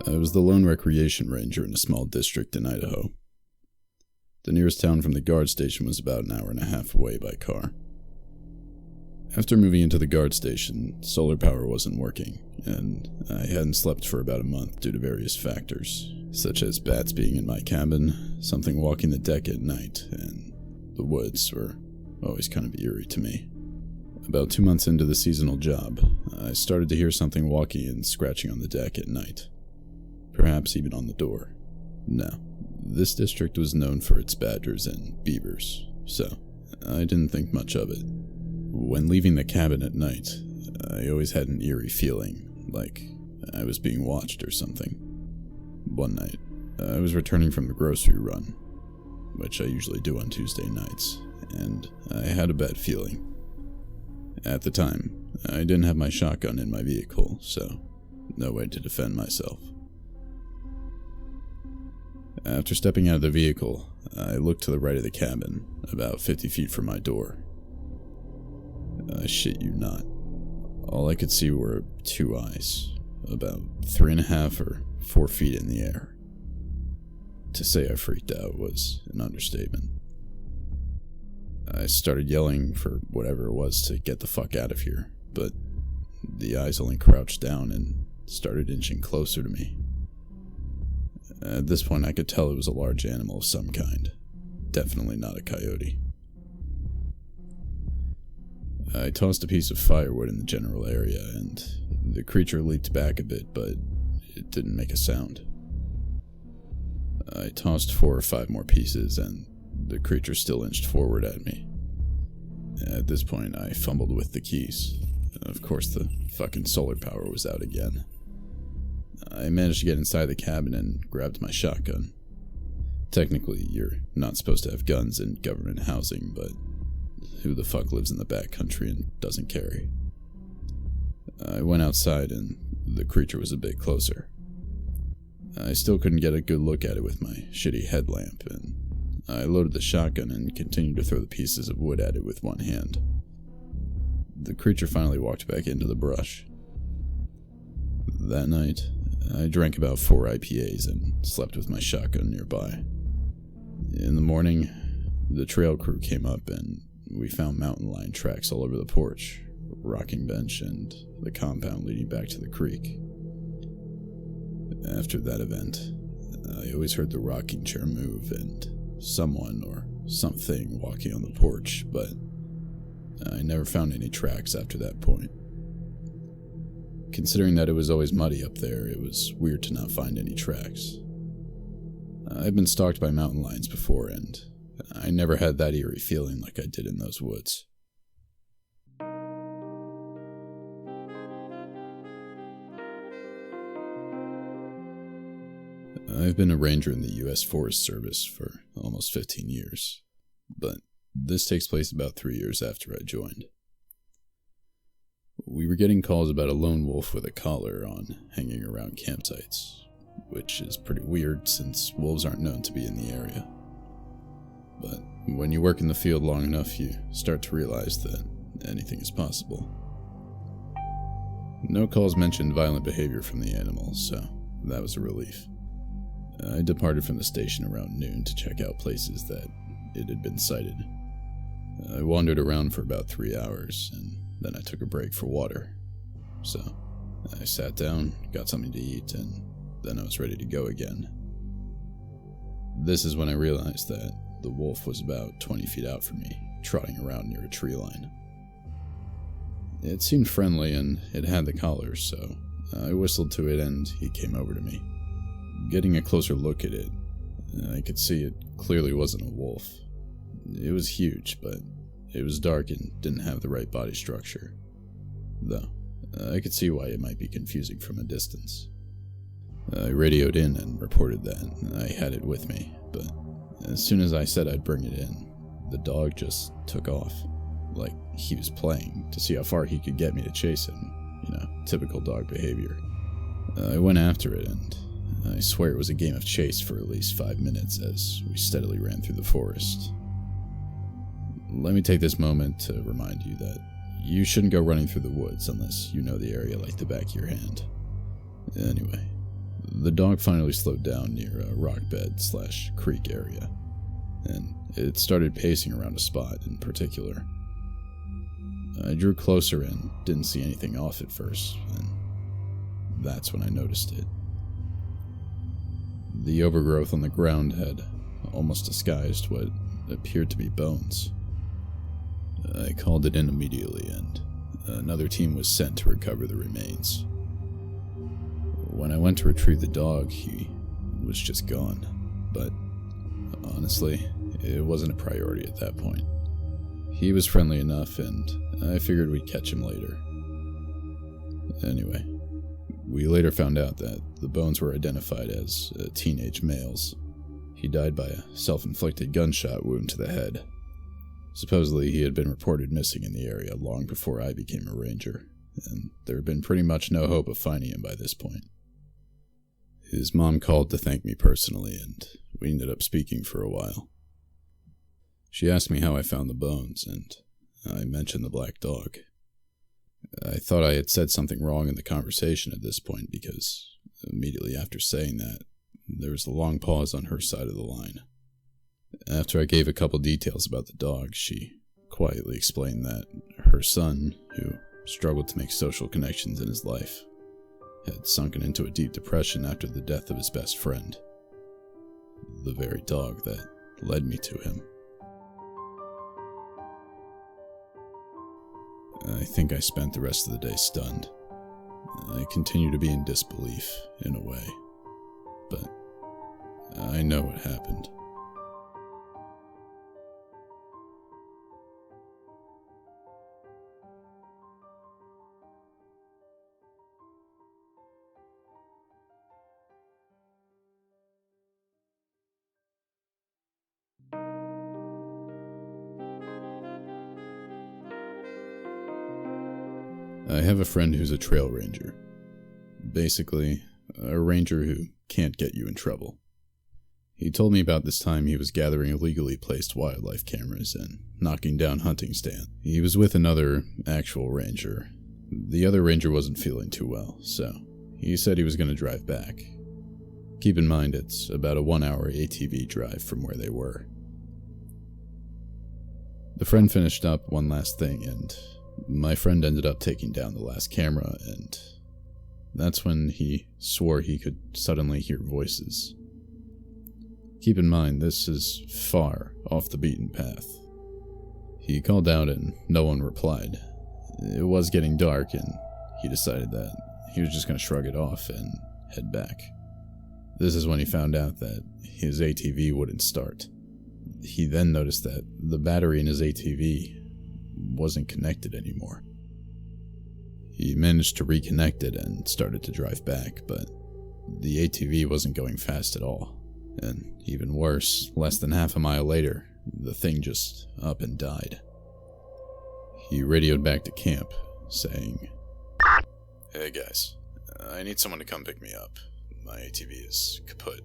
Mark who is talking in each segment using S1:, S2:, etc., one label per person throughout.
S1: I was the lone recreation ranger in a small district in Idaho. The nearest town from the guard station was about an hour and a half away by car. After moving into the guard station, solar power wasn't working, and I hadn't slept for about a month due to various factors, such as bats being in my cabin, something walking the deck at night, and the woods were always kind of eerie to me. About 2 months into the seasonal job, I started to hear something walking and scratching on the deck at night, perhaps even on the door. Now, this district was known for its badgers and beavers, so I didn't think much of it. When leaving the cabin at night, I always had an eerie feeling, like I was being watched or something. One night, I was returning from the grocery run, which I usually do on Tuesday nights, and I had a bad feeling. At the time, I didn't have my shotgun in my vehicle, so no way to defend myself. After stepping out of the vehicle, I looked to the right of the cabin, about 50 feet from my door. I shit you not. All I could see were 2 eyes, about 3.5 or 4 feet in the air. To say I freaked out was an understatement. I started yelling for whatever it was to get the fuck out of here, but the eyes only crouched down and started inching closer to me. At this point, I could tell it was a large animal of some kind. Definitely not a coyote. I tossed a piece of firewood in the general area, and the creature leaped back a bit, but it didn't make a sound. I tossed 4 or 5 more pieces, and the creature still inched forward at me. At this point, I fumbled with the keys. Of course, the fucking solar power was out again. I managed to get inside the cabin and grabbed my shotgun. Technically, you're not supposed to have guns in government housing, but who the fuck lives in the backcountry and doesn't carry? I went outside and the creature was a bit closer. I still couldn't get a good look at it with my shitty headlamp, and I loaded the shotgun and continued to throw the pieces of wood at it with one hand. The creature finally walked back into the brush. That night, I drank about 4 IPAs and slept with my shotgun nearby. In the morning, the trail crew came up and we found mountain lion tracks all over the porch, rocking bench, and the compound leading back to the creek. After that event, I always heard the rocking chair move and someone or something walking on the porch, but I never found any tracks after that point. Considering that it was always muddy up there, it was weird to not find any tracks. I've been stalked by mountain lions before, and I never had that eerie feeling like I did in those woods. I've been a ranger in the U.S. Forest Service for almost 15 years, but this takes place about 3 years after I joined. We were getting calls about a lone wolf with a collar on hanging around campsites, which is pretty weird since wolves aren't known to be in the area. But when you work in the field long enough, you start to realize that anything is possible. No calls mentioned violent behavior from the animals, so that was a relief. I departed from the station around noon to check out places that it had been sighted. I wandered around for about 3 hours, and then I took a break for water. So, I sat down, got something to eat, and then I was ready to go again. This is when I realized that the wolf was about 20 feet out from me, trotting around near a tree line. It seemed friendly, and it had the collar, so I whistled to it and he came over to me. Getting a closer look at it, I could see it clearly wasn't a wolf. It was huge, but it was dark and didn't have the right body structure. Though, I could see why it might be confusing from a distance. I radioed in and reported that I had it with me, but as soon as I said I'd bring it in, the dog just took off, like he was playing to see how far he could get me to chase him. Typical dog behavior. I went after it, and I swear it was a game of chase for at least 5 minutes as we steadily ran through the forest. Let me take this moment to remind you that you shouldn't go running through the woods unless you know the area like the back of your hand. Anyway, The dog finally slowed down near a rock bed / creek area, and it started pacing around a spot in particular. I drew closer and didn't see anything off at first, and that's when I noticed it. The overgrowth on the ground had almost disguised what appeared to be bones. I called it in immediately, and another team was sent to recover the remains. When I went to retrieve the dog, he was just gone, but honestly, it wasn't a priority at that point. He was friendly enough, and I figured we'd catch him later. Anyway, we later found out that the bones were identified as a teenage male's. He died by a self-inflicted gunshot wound to the head. Supposedly, he had been reported missing in the area long before I became a ranger, and there had been pretty much no hope of finding him by this point. His mom called to thank me personally, and we ended up speaking for a while. She asked me how I found the bones, and I mentioned the black dog. I thought I had said something wrong in the conversation at this point because immediately after saying that, there was a long pause on her side of the line. After I gave a couple details about the dog, she quietly explained that her son, who struggled to make social connections in his life, had sunken into a deep depression after the death of his best friend, the very dog that led me to him. I think I spent the rest of the day stunned. I continue to be in disbelief, in a way, but I know what happened. I have a friend who's a trail ranger. Basically, a ranger who can't get you in trouble. He told me about this time he was gathering illegally placed wildlife cameras and knocking down hunting stands. He was with another actual ranger. The other ranger wasn't feeling too well, so he said he was going to drive back. Keep in mind it's about a 1-hour ATV drive from where they were. The friend finished up one last thing, and my friend ended up taking down the last camera, and that's when he swore he could suddenly hear voices. Keep in mind, this is far off the beaten path. He called out and no one replied. It was getting dark, and he decided that he was just going to shrug it off and head back. This is when he found out that his ATV wouldn't start. He then noticed that the battery in his ATV wasn't connected anymore. He managed to reconnect it and started to drive back, but the ATV wasn't going fast at all. And even worse, less than half a mile later, the thing just up and died. He radioed back to camp, saying, "Hey guys, I need someone to come pick me up. My ATV is kaput."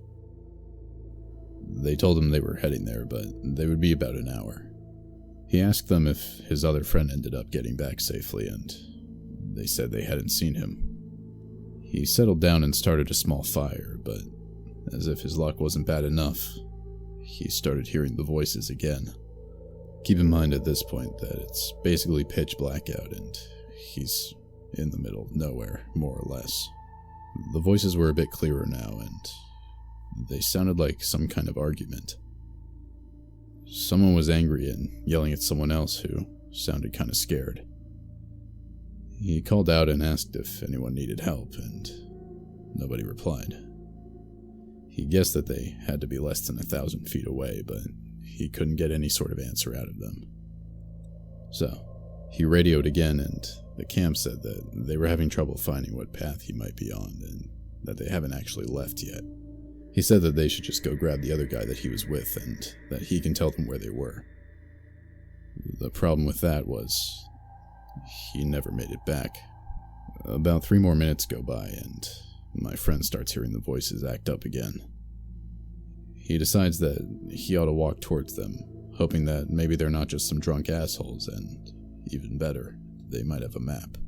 S1: They told him they were heading there, but they would be about an hour. He asked them if his other friend ended up getting back safely, and they said they hadn't seen him. He settled down and started a small fire, but as if his luck wasn't bad enough, he started hearing the voices again. Keep in mind at this point that it's basically pitch black out, and he's in the middle of nowhere, more or less. The voices were a bit clearer now, and they sounded like some kind of argument. Someone was angry and yelling at someone else who sounded kind of scared. He called out and asked if anyone needed help, and nobody replied. He guessed that they had to be less than 1,000 feet away, but he couldn't get any sort of answer out of them. So, he radioed again, and the camp said that they were having trouble finding what path he might be on, and that they haven't actually left yet. He said that they should just go grab the other guy that he was with, and that he can tell them where they were. The problem with that was, he never made it back. About 3 more minutes go by, and my friend starts hearing the voices act up again. He decides that he ought to walk towards them, hoping that maybe they're not just some drunk assholes, and even better, they might have a map.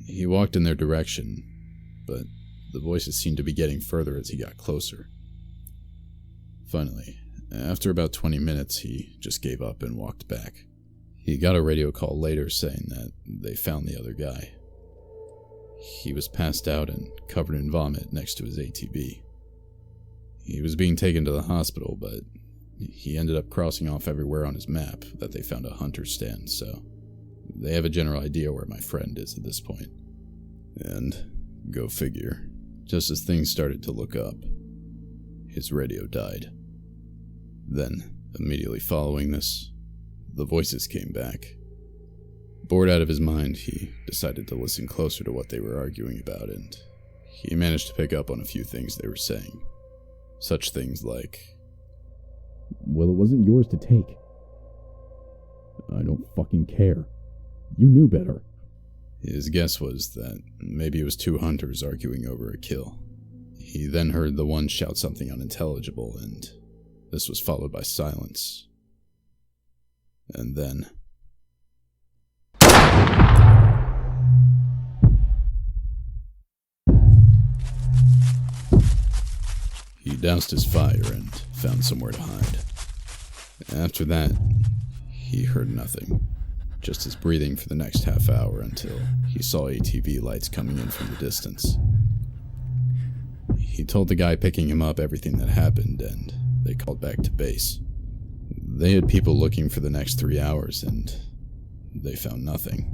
S1: He walked in their direction, but the voices seemed to be getting further as he got closer. Finally, after about 20 minutes, he just gave up and walked back. He got a radio call later saying that they found the other guy. He was passed out and covered in vomit next to his ATV. He was being taken to the hospital, but he ended up crossing off everywhere on his map that they found a hunter stand, so they have a general idea where my friend is at this point. And, go figure, just as things started to look up, his radio died. Then, immediately following this, the voices came back. Bored out of his mind, he decided to listen closer to what they were arguing about, and he managed to pick up on a few things they were saying. Such things like,
S2: "Well, it wasn't yours to take." "I don't fucking care. You knew better."
S1: His guess was that maybe it was two hunters arguing over a kill. He then heard the one shout something unintelligible, and this was followed by silence. And then... he doused his fire and found somewhere to hide. After that, he heard nothing, just his breathing for the next half hour until he saw ATV lights coming in from the distance. He told the guy picking him up everything that happened, and they called back to base. They had people looking for the next 3 hours, and they found nothing.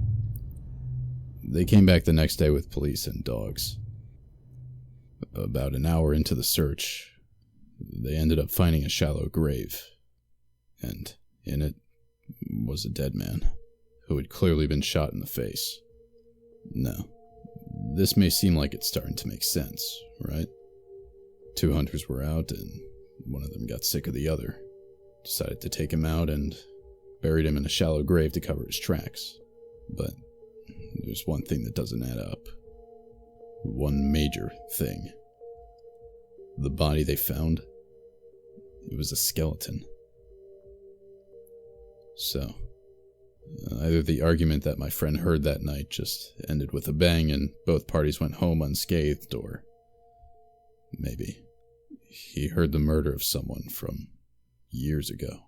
S1: They came back the next day with police and dogs. About an hour into the search, they ended up finding a shallow grave, and in it was a dead man who had clearly been shot in the face. Now, this may seem like it's starting to make sense, right? Two hunters were out, and one of them got sick of the other, decided to take him out and buried him in a shallow grave to cover his tracks. But there's one thing that doesn't add up. One major thing. The body they found, it was a skeleton. So, either the argument that my friend heard that night just ended with a bang and both parties went home unscathed, or maybe he heard the murder of someone from years ago.